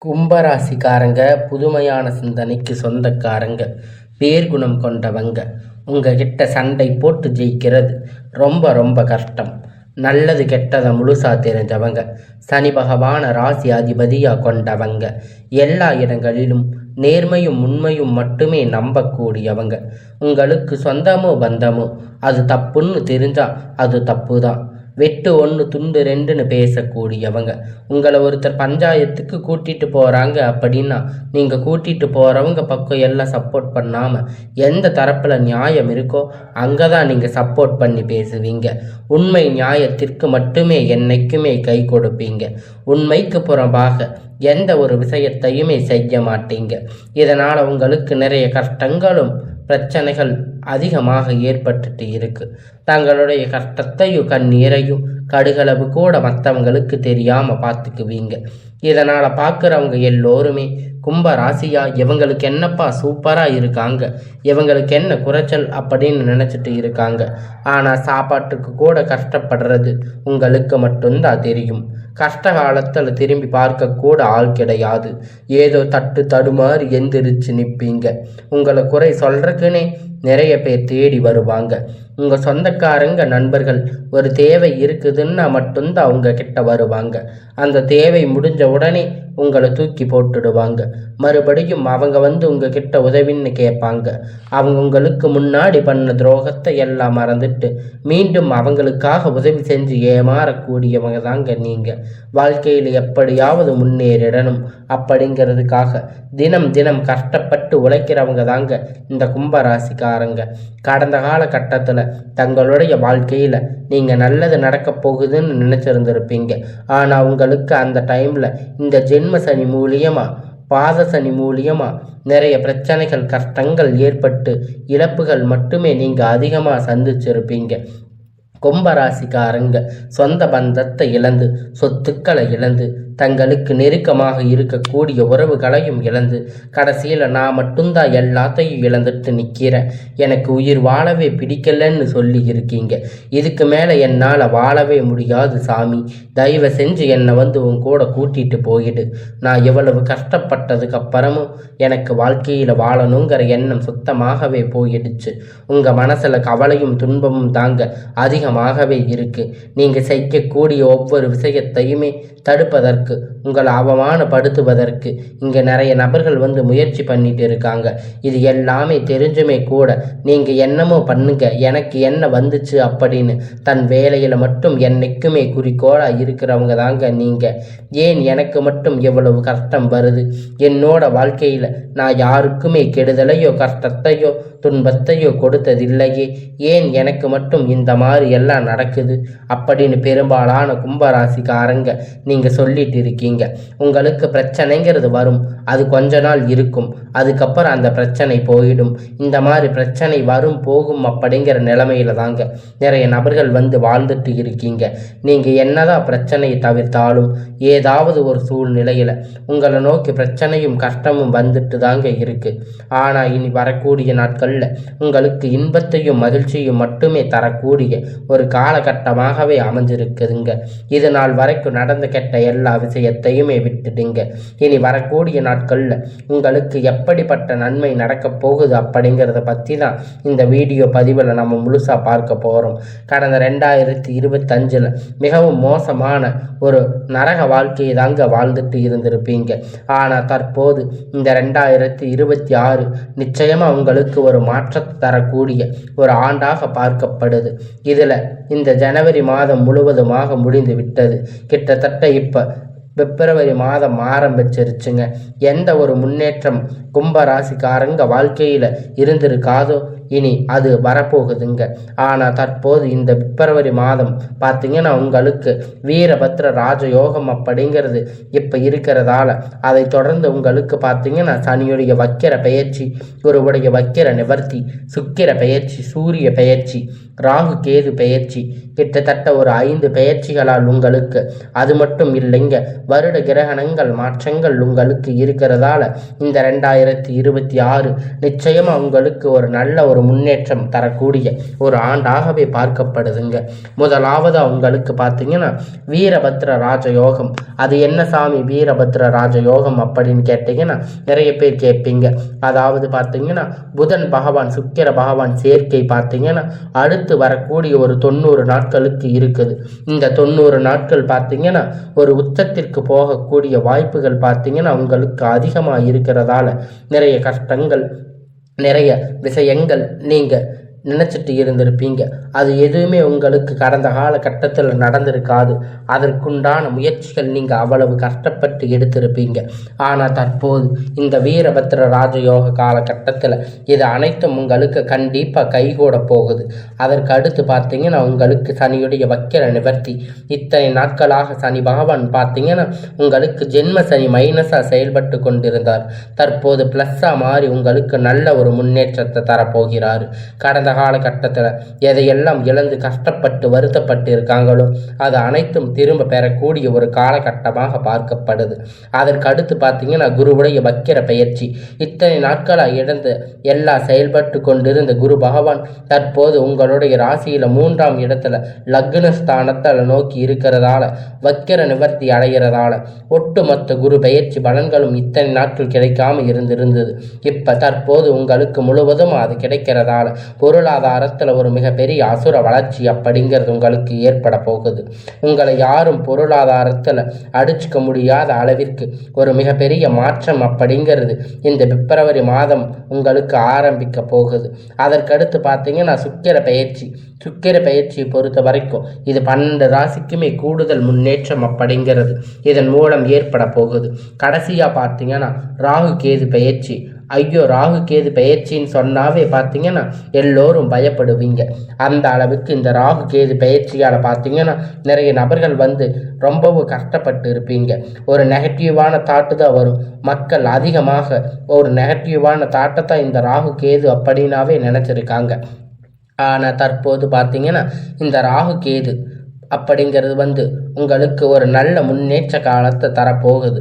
கும்பராசிக்காரங்க புதுமையான சிந்தனைக்கு சொந்தக்காரங்க, பேர்குணம் கொண்டவங்க. உங்ககிட்ட சண்டை போட்டு ஜெயிக்கிறது ரொம்ப ரொம்ப கஷ்டம். நல்லது கெட்டதை முழுசா தெரிஞ்சவங்க, சனி பகவான ராசி அதிபதியா கொண்டவங்க, எல்லா இடங்களிலும் நேர்மையும் உண்மையும் மட்டுமே நம்பக்கூடியவங்க. உங்களுக்கு சொந்தமோ பந்தமோ அது தப்புன்னு தெரிஞ்சா அது தப்பு தான். வெட்டு ஒன்று துண்டு ரெண்டுன்னு பேசக்கூடியவங்க. உங்களை ஒருத்தர் பஞ்சாயத்துக்கு கூட்டிட்டு போகிறாங்க அப்படின்னா நீங்கள் கூட்டிட்டு போகிறவங்க பக்கம் எல்லாம் சப்போர்ட் பண்ணாமல் எந்த தரப்பில் நியாயம் இருக்கோ அங்கே தான் நீங்கள் சப்போர்ட் பண்ணி பேசுவீங்க. உண்மை நியாயத்திற்கு மட்டுமே என்னைக்குமே கை கொடுப்பீங்க. உண்மைக்கு புறம்பாக எந்த ஒரு விஷயத்தையுமே செய்ய மாட்டீங்க. இதனால் உங்களுக்கு நிறைய கஷ்டங்களும் பிரச்சனைகள் அதிகமாக ஏற்பட்டுட்டு இருக்கு. தங்களுடைய கஷ்டத்தையும் கண்ணீரையும் கடுகளவு கூட மற்றவங்களுக்கு தெரியாமல் பார்த்துக்குவீங்க. இதனால் பார்க்குறவங்க எல்லோருமே கும்ப ராசியா இவங்களுக்கு என்னப்பா சூப்பராக இருக்காங்க, இவங்களுக்கு என்ன குறைச்சல் அப்படின்னு நினச்சிட்டு இருக்காங்க. ஆனால் சாப்பாட்டுக்கு கூட கஷ்டப்படுறது உங்களுக்கு மட்டும்தான் தெரியும். கஷ்ட காலத்தில் திரும்பி பார்க்க கூட ஆள் கிடையாது. ஏதோ தட்டு தடுமாறி எந்திரிச்சு நிற்பீங்க. உங்களை குறை சொல்றதுக்குன்னே நிறைய பேர் தேடி வருவாங்க. உங்கள் சொந்தக்காரங்க நண்பர்கள் ஒரு தேவை இருக்குதுன்னா மட்டும்தான் அவங்க கிட்ட வருவாங்க. அந்த தேவை முடிஞ்ச உடனே உங்களை தூக்கி போட்டுடுவாங்க. மறுபடியும் அவங்க வந்து உங்ககிட்ட உதவின்னு கேட்பாங்க. அவங்க உங்களுக்கு முன்னாடி பண்ண துரோகத்தை எல்லாம் மறந்துட்டு மீண்டும் அவங்களுக்காக உதவி செஞ்சு ஏமாறக்கூடியவங்க தாங்க நீங்கள். வாழ்க்கையில் எப்படியாவது முன்னேறிடணும் அப்படிங்கிறதுக்காக தினம் தினம் கஷ்டப்பட்டு உழைக்கிறவங்க தாங்க இந்த கும்பராசிக்காரங்க. கடந்த காலகட்டத்தில் தங்களுடைய வாழ்க்கையில் நீங்கள் நல்லது நடக்க போகுதுன்னு நினச்சிருந்துருப்பீங்க. ஆனால் உங்களுக்கு அந்த டைமில் இந்த ஜென்ம சனி மூலியமாக பாத சனி மூலியமாக நிறைய பிரச்சனைகள் கஷ்டங்கள் ஏற்பட்டு இழப்புகள் மட்டுமே நீங்கள் அதிகமாக சந்திச்சிருப்பீங்க. கும்பராசிக்காரங்க சொந்த பந்தத்தை இழந்து சொத்துக்களை இழந்து தங்களுக்கு நெருக்கமாக இருக்கக்கூடிய உறவுகளையும் இழந்து கடைசியில் நான் மட்டும்தான் எல்லாத்தையும் இழந்துட்டு நிற்கிறேன், எனக்கு உயிர் வாழவே பிடிக்கலன்னு சொல்லி இருக்கீங்க. இதுக்கு மேலே என்னால் வாழவே முடியாது சாமி, தயவு செஞ்சு என்னை வந்து உன் கூட கூட்டிகிட்டு போயிடு. நான் எவ்வளவு கஷ்டப்பட்டதுக்கு அப்புறமும் எனக்கு வாழ்க்கையில் வாழணுங்கிற எண்ணம் சுத்தமாகவே போயிடுச்சு. உங்கள் மனசில் கவலையும் துன்பமும் தாங்க அதிகமாகவே இருக்குது. நீங்கள் செய்யக்கூடிய ஒவ்வொரு விஷயத்தையுமே தடுப்பதற்கு, உங்களை அவமானப்படுத்துவதற்கு இங்கே நிறைய நபர்கள் வந்து முயற்சி பண்ணிட்டு இருக்காங்க. இது எல்லாமே தெரிஞ்சுமே கூட நீங்கள் என்னமோ பண்ணுங்க, எனக்கு என்ன வந்துச்சு அப்படின்னு தன் வேலையில் மட்டும் என்னைக்குமே குறிக்கோளாக இருக்கிறவங்க தாங்க நீங்கள். ஏன் எனக்கு மட்டும் எவ்வளவு கஷ்டம் வருது? என்னோட வாழ்க்கையில் நான் யாருக்குமே கெடுதலையோ கஷ்டத்தையோ துன்பத்தையோ கொடுத்ததில்லையே, ஏன் எனக்கு மட்டும் இந்த மாதிரி எல்லாம் நடக்குது அப்படின்னு பெரும்பாலான கும்பராசிக்காரங்க நீங்கள் சொல்லிட்டு இருக்கீங்க. உங்களுக்கு பிரச்சனைங்கிறது வரும், அது கொஞ்ச நாள் இருக்கும், அதுக்கப்புறம் அந்த பிரச்சனை போயிடும். இந்த மாதிரி பிரச்சனை வரும் போகும் அப்படிங்கிற நிலைமையில தாங்க நிறைய நபர்கள் வந்து வாழ்ந்துட்டு இருக்கீங்க. நீங்கள் என்னதான் பிரச்சனையை தவிர்த்தாலும் ஏதாவது ஒரு சூழ்நிலையில் உங்களை நோக்கி பிரச்சனையும் கஷ்டமும் வந்துட்டு தாங்க இருக்கு. ஆனால் இனி வரக்கூடிய நாட்களில் உங்களுக்கு இன்பத்தையும் மகிழ்ச்சியும் மட்டுமே தரக்கூடிய ஒரு காலகட்டமாகவே அமைஞ்சிருக்குதுங்க. இது நாள் வரைக்கும் நடந்த கெட்ட எல்லா விஷயத்தையுமே விட்டுடுங்க. இனி வரக்கூடிய நாட்களில் உங்களுக்கு எப்படிப்பட்ட நன்மை நடக்க போகுது அப்படிங்கிறத பற்றி தான் இந்த வீடியோ பதிவில் நம்ம முழுசாக பார்க்க போகிறோம். கடந்த 2025 மிகவும் மோசமான ஒரு நரக வாழ்க்கையை தாங்க வாழ்ந்துட்டு இருந்திருப்பீங்க. ஆனால் தற்போது இந்த 2026 நிச்சயமாக உங்களுக்கு ஒரு மாற்றத்தை தரக்கூடிய ஒரு ஆண்டாக பார்க்கப்படுது. இதில் இந்த ஜனவரி மாதம் முழுவதுமாக முடிந்து விட்டது. கிட்டத்தட்ட இப்போ பிப்ரவரி மாதம் ஆரம்பிச்சிருச்சுங்க. எந்த ஒரு முன்னேற்றம் கும்பராசிக்காரங்க வாழ்க்கையில் இருந்திருக்காதோ இனி அது வரப்போகுதுங்க. ஆனால் தற்போது இந்த பிப்ரவரி மாதம் பார்த்தீங்கன்னா உங்களுக்கு வீரபத்ர ராஜயோகம் அப்படிங்கிறது இப்போ இருக்கிறதால அதை தொடர்ந்து உங்களுக்கு பார்த்தீங்கன்னா சனியுடைய வக்கிர பெயர்ச்சி, குருவுடைய வக்கிர நிவர்த்தி, சுக்கிர பெயர்ச்சி, சூரிய பெயர்ச்சி, ராகு கேது பெயர்ச்சி, கிட்டத்தட்ட ஒரு 5 பெயர்ச்சிகளால் உங்களுக்கு அது மட்டும் இல்லைங்க வருட கிரகணங்கள் மாற்றங்கள் உங்களுக்கு இருக்கிறதால இந்த 2026 நிச்சயமாக உங்களுக்கு ஒரு நல்ல ஒரு ஒரு முன்னேற்றம் தரக்கூடிய ஒரு ஆண்டாகவே பார்க்கப்படுதுங்க. முதலாவது உங்களுக்கு பார்த்தீங்கன்னா வீரபத்ர ராஜயோகம். அது என்ன சாமி வீரபத்ர ராஜயோகம் அப்படின்னு கேட்டீங்கன்னா நிறைய பேர் கேட்பீங்க. அதாவது பார்த்தீங்கன்னா புதன் பகவான் சுக்கிர பகவான் சேர்க்கை பார்த்தீங்கன்னா அடுத்து வரக்கூடிய ஒரு 90 நாட்களுக்கு இருக்குது. இந்த 90 நாட்கள் பார்த்தீங்கன்னா ஒரு உச்சத்திற்கு போகக்கூடிய வாய்ப்புகள் பார்த்தீங்கன்னா உங்களுக்கு அதிகமாக இருக்கிறதால நிறைய கஷ்டங்கள் நிறைய விஷயங்கள் நீங்கள் நினச்சிட்டு இருந்திருப்பீங்க. அது எதுவுமே உங்களுக்கு கடந்த காலகட்டத்தில் நடந்திருக்காது. அதற்குண்டான முயற்சிகள் நீங்கள் அவ்வளவு கஷ்டப்பட்டு எடுத்திருப்பீங்க. ஆனால் தற்போது இந்த வீரபத்ர ராஜயோக காலகட்டத்தில் இது அனைத்தும் உங்களுக்கு கண்டிப்பாக கைகூட போகுது. அதற்கு அடுத்து பார்த்தீங்கன்னா உங்களுக்கு சனியுடைய வக்கிர நிவர்த்தி. இத்தனை நாட்களாக சனி பகவான் பார்த்தீங்கன்னா உங்களுக்கு ஜென்ம சனி மைனஸாக செயல்பட்டு கொண்டிருந்தார். தற்போது ப்ளஸ்ஸாக மாறி உங்களுக்கு நல்ல ஒரு முன்னேற்றத்தை தரப்போகிறார். கடந்த காலகட்டத்தில் எதையெல்லாம் இழந்து கஷ்டப்பட்டு வருத்தப்பட்டு இருக்காங்களோ அது அனைத்தும் திரும்ப பெறக்கூடிய ஒரு காலகட்டமாக பார்க்கப்படுது. அதற்கு அடுத்து பார்த்தீங்கன்னா குருவுடைய வக்கிர பெயர்ச்சி. இத்தனை நாட்களாக இழந்து எல்லா செயல்பட்டு கொண்டிருந்த குரு பகவான் தற்போது உங்களுடைய ராசியில் 3ஆம் இடத்துல லக்னஸ்தானத்தில் நோக்கி இருக்கிறதால வக்கிர நிவர்த்தி அடைகிறதால ஒட்டுமொத்த குரு பெயர்ச்சி பலன்களும் இத்தனை நாட்கள் கிடைக்காம இருந்திருந்தது. இப்ப தற்போது உங்களுக்கு முழுவதும் அது கிடைக்கிறதால பொருளாதாரத்தில் ஒரு மிகப்பெரிய அசுர வளர்ச்சி அப்படிங்கிறது உங்களுக்கு ஏற்பட போகுது. உங்களை யாரும் பொருளாதாரத்தில் அடிச்சுக்க முடியாத அளவிற்கு ஒரு மிகப்பெரிய மாற்றம் அப்படிங்கிறது இந்த பிப்ரவரி மாதம் உங்களுக்கு ஆரம்பிக்க போகுது. அதற்கடுத்து பார்த்தீங்கன்னா சுக்கிர பயிற்சியை பொறுத்த வரைக்கும் இது 12 ராசிக்குமே கூடுதல் முன்னேற்றம் அப்படிங்கிறது இதன் மூலம் ஏற்பட போகுது. கடைசியாக பார்த்தீங்கன்னா ராகு கேது பயிற்சி. ஐயோ ராகு கேது பயிற்சின்னு சொன்னாவே பார்த்தீங்கன்னா எல்லோரும் பயப்படுவீங்க. அந்த அளவுக்கு இந்த ராகு கேது பயிற்சியால் பார்த்தீங்கன்னா நிறைய நபர்கள் ரொம்பவும் கஷ்டப்பட்டு இருப்பீங்க. ஒரு நெகட்டிவான தாட்டு தான் வரும். மக்கள் அதிகமாக ஒரு நெகட்டிவான தாட்டை தான் இந்த ராகு கேது அப்படின்னாவே நினச்சிருக்காங்க. ஆனால் தற்போது பார்த்தீங்கன்னா இந்த ராகு கேது அப்படிங்கிறது உங்களுக்கு ஒரு நல்ல முன்னேற்ற காலத்தை தரப்போகுது.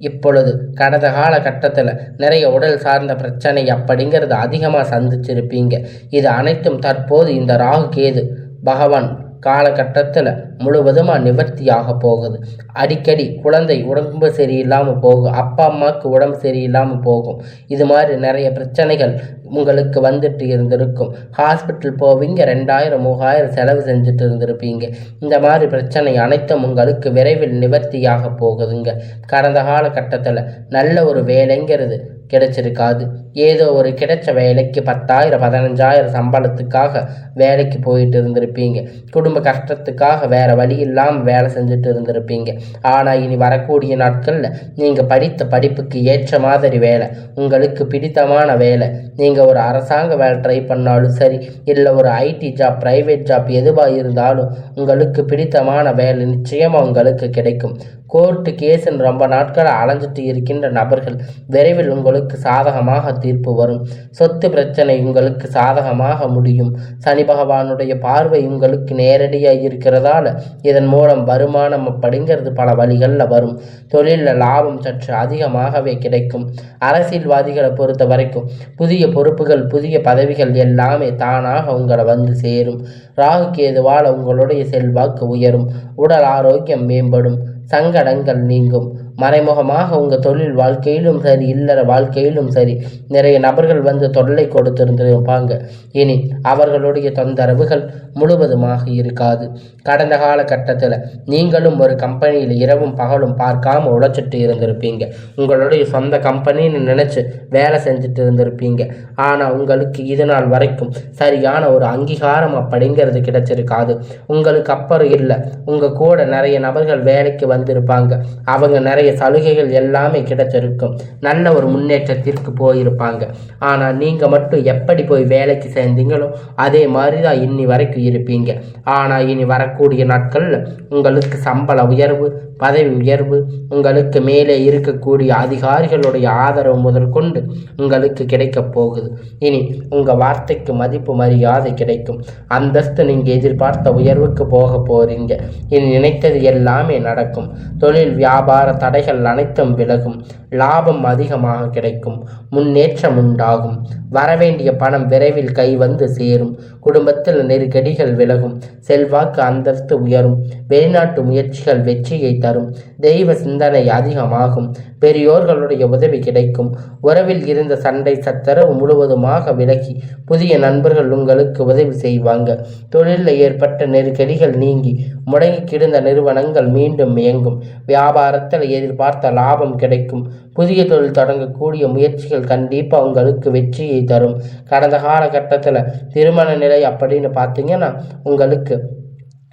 இப்பொழுது கடந்த காலகட்டத்தில் நிறைய உடல் சார்ந்த பிரச்சனை அப்படிங்கிறது அதிகமாக சந்திச்சிருப்பீங்க. இது அனைத்தும் தற்போது இந்த ராகு கேது பகவான் காலகட்டத்தில் முழுவதுமாக நிவர்த்தியாக போகுது. அடிக்கடி குழந்தை உடம்பு சரியில்லாமல் போகும், அப்பா அம்மாவுக்கு உடம்பு சரியில்லாமல் போகும். இது மாதிரி நிறைய பிரச்சனைகள் உங்களுக்கு வந்துட்டு இருந்திருக்கும். ஹாஸ்பிட்டல் போவீங்க, 2000 3000 செலவு செஞ்சுட்டு இருந்திருப்பீங்க. இந்த மாதிரி பிரச்சனை அனைத்தும் உங்களுக்கு விரைவில் நிவர்த்தியாக போகுதுங்க. கடந்த காலகட்டத்தில் நல்ல ஒரு வேலைங்கிறது கிடைச்சிருக்காது. ஏதோ ஒரு கிடைச்ச வேலைக்கு 10,000 15,000 சம்பளத்துக்காக வேலைக்கு போயிட்டு இருந்திருப்பீங்க. குடும்ப கஷ்டத்துக்காக வேற வழி இல்லாமல் வேலை செஞ்சுட்டு இருந்திருப்பீங்க. ஆனால் இனி வரக்கூடிய நாட்களில் நீங்கள் படித்த படிப்புக்கு ஏற்ற மாதிரி வேலை, உங்களுக்கு பிடித்தமான வேலை, நீங்கள் ஒரு அரசாங்க வேலை ட்ரை பண்ணாலும் சரி, இல்லை ஒரு ஐடி ஜாப் ப்ரைவேட் ஜாப் எதுவாக இருந்தாலும் உங்களுக்கு பிடித்தமான வேலை நிச்சயமாக உங்களுக்கு கிடைக்கும். கோர்ட்டு கேஸுன்னு ரொம்ப நாட்கள் அலைஞ்சிட்டு இருக்கின்ற நபர்கள் விரைவில் உங்களுக்கு சாதகமாக தீர்ப்பு வரும். சொத்து பிரச்சனை உங்களுக்கு சாதகமாக முடியும். சனி பகவானுடைய பார்வை உங்களுக்கு நேரடியாக இருக்கிறதால இதன் மூலம் வருமானம் அப்படிங்கிறது பல வழிகளில் வரும். தொழிலில் லாபம் சற்று அதிகமாகவே கிடைக்கும். அரசியல்வாதிகளை பொறுத்த வரைக்கும் புதிய பொறுப்புகள் புதிய பதவிகள் எல்லாமே தானாக உங்களை சேரும். ராகு கேதுவால் உங்களுடைய செல்வாக்கு உயரும். உடல் ஆரோக்கியம் மேம்படும். சங்கடங்கள் நீங்கும். மறைமுகமாக உங்கள் தொழில் வாழ்க்கையிலும் சரி இல்லற வாழ்க்கையிலும் சரி நிறைய நபர்கள் தொல்லை கொடுத்திருந்திருப்பாங்க. இனி அவர்களுடைய தொந்தரவுகள் முழுவதுமாக இருக்காது. கடந்த காலகட்டத்தில் நீங்களும் ஒரு கம்பெனியில் இரவும் பகலும் பார்க்காம உழைச்சிட்டு இருந்திருப்பீங்க. உங்களுடைய சொந்த கம்பெனின்னு நினச்சி வேலை செஞ்சுட்டு இருந்திருப்பீங்க. ஆனால் உங்களுக்கு இது நாள் வரைக்கும் சரியான ஒரு அங்கீகாரம் அப்படிங்கிறது கிடைச்சிருக்காது. உங்களுக்கு அப்புறம் இல்லை, உங்கள் கூட நிறைய நபர்கள் வேலைக்கு வந்திருப்பாங்க. அவங்க நிறைய சலுகைகள் எல்லாமே கிடைச்சிருக்கும். நல்ல ஒரு முன்னேற்றத்திற்கு போயிருப்பாங்க. ஆனால் நீங்கள் மட்டும் எப்படி போய் வேலைக்கு சேர்ந்தீங்களோ அதே மாதிரி தான் இன்னி வரைக்கும் இருப்பீங்க. ஆனால் இனி வரக்கூடிய நாட்களில் உங்களுக்கு சம்பள உயர்வு, பதவி உயர்வு, உங்களுக்கு மேலே இருக்கக்கூடிய அதிகாரிகளுடைய ஆதரவு முதல் கொண்டு உங்களுக்கு கிடைக்க போகுது. இனி உங்கள் வார்த்தைக்கு மதிப்பு மரியாதை கிடைக்கும். அந்தஸ்து நீங்கள் எதிர்பார்த்த உயர்வுக்கு போக போறீங்க. இனி நினைத்தது எல்லாமே நடக்கும். தொழில் வியாபார தடை தடைகள் அனைத்தும் விலகும். லாபம் அதிகமாக கிடைக்கும். முன்னேற்றம் உண்டாகும். வரவேண்டிய பணம் விரைவில் கை வந்து சேரும். குடும்பத்தில் நெருக்கடிகள் விலகும். செல்வாக்கு அந்தஸ்து உயரும். வெளிநாட்டு முயற்சிகள் வெற்றியை தரும். தெய்வ சிந்தனை அதிகமாகும். பெரியோர்களுடைய உதவி கிடைக்கும். உறவில் இருந்த சண்டை சச்சரவு முழுவதுமாக விலகி புதிய நண்பர்கள் உங்களுக்கு உதவி செய்வாங்க. தொழிலில் ஏற்பட்ட நெருக்கடிகள் நீங்கி முடங்கி கிடந்த நிறுவனங்கள் மீண்டும் இயங்கும். வியாபாரத்தில் எதிர்பார்த்த லாபம் கிடைக்கும். புதிய தொழில் தொடங்கக்கூடிய முயற்சிகள் கண்டிப்பாக உங்களுக்கு வெற்றியை தரும். கடந்த காலகட்டத்தில் திருமண நிலை அப்படின்னு பார்த்தீங்கன்னா உங்களுக்கு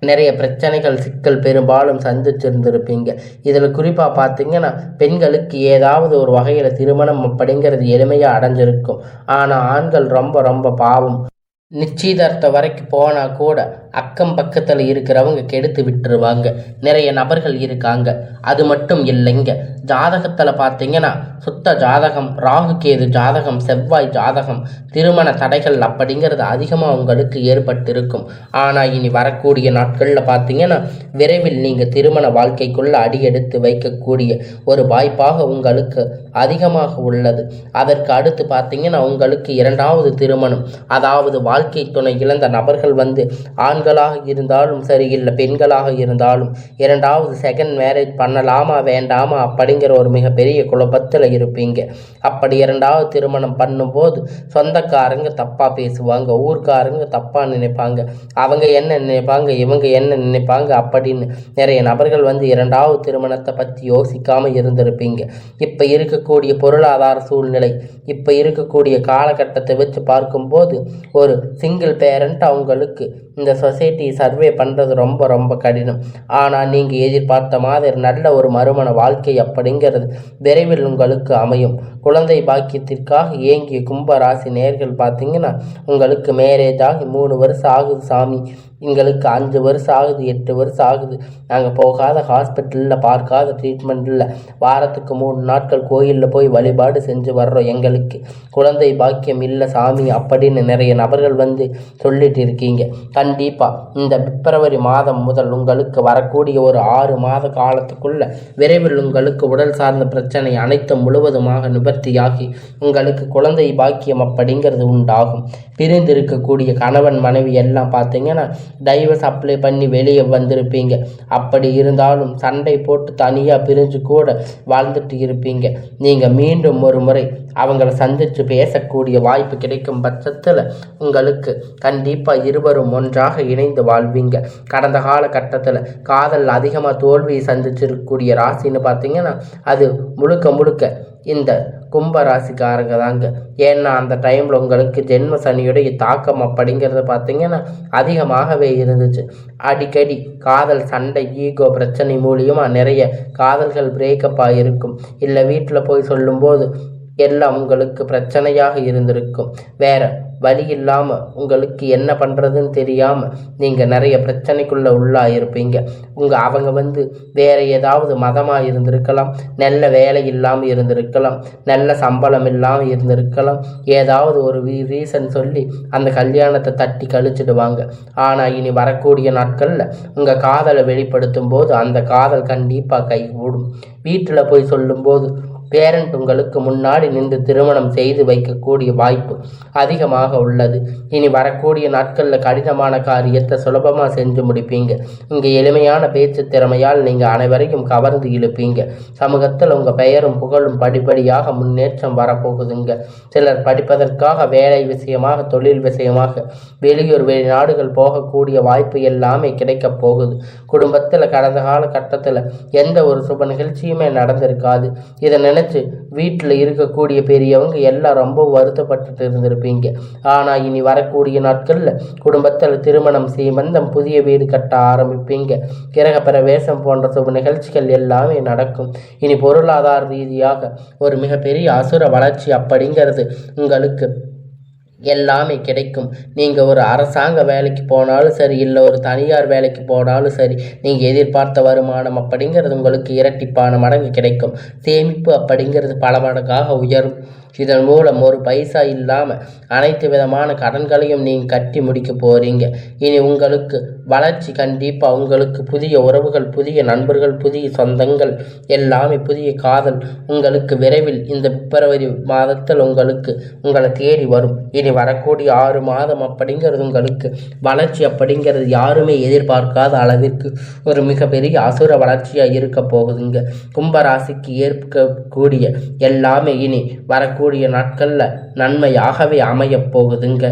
நிறைய பிரச்சனைகள் சிக்கல் பெரும்பாலும் சந்திச்சிருந்திருப்பீங்க. இதில் குறிப்பாக பார்த்தீங்கன்னா பெண்களுக்கு ஏதாவது ஒரு வகையில் திருமணம் அப்படிங்கிறது எளிமையாக அடைஞ்சிருக்கும். ஆனால் ஆண்கள் ரொம்ப ரொம்ப பாவம். நிச்சயதார்த்தம் வரைக்கும் போனால் கூட அக்கம் பக்கத்தில் இருக்கிறவங்க கெடுத்து விட்டுருவாங்க. நிறைய நபர்கள் இருக்காங்க. அது மட்டும் இல்லைங்க, ஜாதகத்தில் பார்த்தீங்கன்னா சுத்த ஜாதகம், ராகு கேது ஜாதகம், செவ்வாய் ஜாதகம், திருமண தடைகள் அப்படிங்கிறது அதிகமாக உங்களுக்கு ஏற்பட்டிருக்கும். ஆனால் இனி வரக்கூடிய நாட்களில் பார்த்தீங்கன்னா விரைவில் நீங்கள் திருமண வாழ்க்கைக்குள்ளே அடியெடுத்து வைக்கக்கூடிய ஒரு வாய்ப்பாக உங்களுக்கு அதிகமாக உள்ளது. அதற்கு அடுத்து பார்த்தீங்கன்னா உங்களுக்கு இரண்டாவது திருமணம், அதாவது வாழ்க்கை துணை இழந்த நபர்கள் ஆண்களாக இருந்தாலும் சரி, இல்லை பெண்களாக இருந்தாலும் இரண்டாவது செகண்ட் மேரேஜ் பண்ணலாமா வேண்டாமா அப்படிங்கிற ஒரு மிகப்பெரிய குழப்பத்தில் இருப்பீங்க. அப்படி இரண்டாவது திருமணம் பண்ணும்போது சொந்தக்காரங்க தப்பாக பேசுவாங்க, ஊர்க்காரங்க தப்பாக நினைப்பாங்க, அவங்க என்ன நினைப்பாங்க, இவங்க என்ன நினைப்பாங்க அப்படின்னு நிறைய நபர்கள் இரண்டாவது திருமணத்தை பற்றி யோசிக்காமல் இருந்திருப்பீங்க. இப்போ இருக்கக்கூடிய பொருளாதார சூழ்நிலை, இப்போ இருக்கக்கூடிய காலகட்டத்தை வச்சு பார்க்கும்போது ஒரு சிங்கிள் பேரண்ட் அவங்களுக்கு இந்த சொசைட்டி சர்வே பண்ணுறது ரொம்ப ரொம்ப கடினம். ஆனால் நீங்கள் எதிர்பார்த்த மாதிரி நல்ல ஒரு மறுமண வாழ்க்கை அப்படிங்கிறது விரைவில் உங்களுக்கு அமையும். குழந்தை பாக்கியத்திற்காக ஏங்கிய கும்பராசி நேர்கள் பார்த்தீங்கன்னா உங்களுக்கு மேரேஜ் ஆகி 3 வருஷம் ஆகுது சாமி, எங்களுக்கு 5 வருஷம் ஆகுது, 8 வருஷம் ஆகுது, நாங்கள் போகாத ஹாஸ்பிட்டலில் பார்க்காத ட்ரீட்மெண்ட் இல்லை, வாரத்துக்கு 3 நாட்கள் கோயிலில் போய் வழிபாடு செஞ்சு வர்றோம், எங்களுக்கு குழந்தை பாக்கியம் இல்லை சாமி அப்படின்னு நிறைய நபர்கள் சொல்லிட்டு இருக்கீங்க. கண்டிப்பாக இந்த பிப்ரவரி மாதம் முதல் உங்களுக்கு வரக்கூடிய ஒரு 6 மாத காலத்துக்குள்ள விரைவில் உங்களுக்கு உடல் சார்ந்த பிரச்சனை அனைத்தும் முழுவதுமாக நிவர்த்தியாகி உங்களுக்கு குழந்தை பாக்கியம் அப்படிங்கிறது உண்டாகும். பிரிந்திருக்கக்கூடிய கணவன் மனைவி எல்லாம் பார்த்தீங்கன்னா டைவர்ஸ் அப்ளை பண்ணி வெளியே வந்திருப்பீங்க. அப்படி இருந்தாலும் சண்டை போட்டு தனியாக பிரிஞ்சு கூட வாழ்ந்துட்டு இருப்பீங்க. நீங்கள் மீண்டும் ஒரு முறை அவங்கள சந்தித்து பேசக்கூடிய வாய்ப்பு கிடைக்கும் பட்சத்தில் உங்களுக்கு கண்டிப்பாக இருவரும் ஒன்றாக இணைந்து வாழ்வீங்க. கடந்த காலகட்டத்தில் காதல் அதிகமாக தோல்வியை சந்திச்சிருக்கக்கூடிய ராசின்னு பார்த்தீங்கன்னா அது முழுக்க முழுக்க இந்த கும்பராசிக்காரங்க தாங்க. ஏன்னா அந்த டைமில் உங்களுக்கு ஜென்ம சனியுடைய தாக்கம் அப்படிங்கிறத பார்த்தீங்கன்னா அதிகமாகவே இருந்துச்சு. அடிக்கடி காதல் சண்டை, ஈகோ பிரச்சனை மூலியமாக நிறைய காதல்கள் பிரேக்கப் ஆகிருக்கும். இல்லை வீட்டில் போய் சொல்லும்போது எல்லாம் உங்களுக்கு பிரச்சனையாக இருந்திருக்கும். வேற வழி இல்லாமல் உங்களுக்கு என்ன பண்ணுறதுன்னு தெரியாமல் நீங்கள் நிறைய பிரச்சனைக்குள்ளே உள்ளாயிருப்பீங்க. அவங்க வேறு ஏதாவது மதமாக இருந்திருக்கலாம், நல்ல வேலை இல்லாமல் இருந்திருக்கலாம், நல்ல சம்பளம் இல்லாமல் இருந்திருக்கலாம், ஏதாவது ஒரு ரீசன் சொல்லி அந்த கல்யாணத்தை தட்டி கழிச்சிடுவாங்க. ஆனால் இனி வரக்கூடிய நாட்களில் உங்கள் காதலை வெளிப்படுத்தும் போது அந்த காதல் கண்டிப்பாக கைகூடும். வீட்டில் போய் சொல்லும்போது பேரண்ட் உங்களுக்கு முன்னாடி நின்று திருமணம் செய்து வைக்கக்கூடிய வாய்ப்பு அதிகமாக உள்ளது. இனி வரக்கூடிய நாட்களில் கடினமான காரியத்தை சுலபமாக செஞ்சு முடிப்பீங்க. இங்கே எளிமையான பேச்சு திறமையால் நீங்கள் அனைவரையும் கவர்ந்து இழுப்பீங்க. சமூகத்தில் உங்கள் பெயரும் புகழும் படிப்படியாக முன்னேற்றம் வரப்போகுதுங்க. சிலர் படிப்பதற்காக வேலை விஷயமாக, தொழில் விஷயமாக வெளியூர் வெளிநாடுகள் போகக்கூடிய வாய்ப்பு எல்லாமே கிடைக்கப் போகுது. குடும்பத்தில் கடந்த காலகட்டத்தில் எந்த ஒரு சுப நிகழ்ச்சியுமே நடந்திருக்காது. இதை நினைச்சு வீட்டில் இருக்கக்கூடிய பெரியவங்க எல்லாம் ரொம்ப வருத்தப்பட்டு இருந்திருப்பீங்க. ஆனால் இனி வரக்கூடிய நாட்களில் குடும்பத்தில் திருமணம், சீமந்தம், புதிய வீடு கட்ட ஆரம்பிப்பீங்க. கிரக பிரவேசம் போன்ற சுப நிகழ்ச்சிகள் எல்லாமே நடக்கும். இனி பொருளாதார ரீதியாக ஒரு மிகப்பெரிய அசுர வளர்ச்சி அப்படிங்கிறது உங்களுக்கு எல்லாமே கிடைக்கும். நீங்கள் ஒரு அரசாங்க வேலைக்கு போனாலும் சரி, இல்லை ஒரு தனியார் வேலைக்கு போனாலும் சரி, நீங்கள் எதிர்பார்த்த வருமானம் அப்படிங்கிறது உங்களுக்கு இரட்டிப்பான மடங்கு கிடைக்கும். சேமிப்பு அப்படிங்கிறது பல மடங்காக உயரும். இதன் மூலம் ஒரு பைசா இல்லாமல் அனைத்து விதமான கடன்களையும் நீங்கள் கட்டி முடிக்க போகிறீங்க. இனி உங்களுக்கு வளர்ச்சி கண்டிப்பாக. உங்களுக்கு புதிய உறவுகள், புதிய நண்பர்கள், புதிய சொந்தங்கள், எல்லாமே புதிய காதல் உங்களுக்கு விரைவில் இந்த பிப்ரவரி மாதத்தில் உங்களை தேடி வரும். இனி வரக்கூடிய 6 மாதம் அப்படிங்கிறது உங்களுக்கு வளர்ச்சி அப்படிங்கிறது யாருமே எதிர்பார்க்காத அளவிற்கு ஒரு மிகப்பெரிய அசுர வளர்ச்சியாக இருக்க போகுதுங்க. கும்பராசிக்கு ஏற்கக்கூடிய எல்லாமே இனி வரக்கூடிய நாட்களில் நன்மையாகவே அமையப் போகுதுங்க.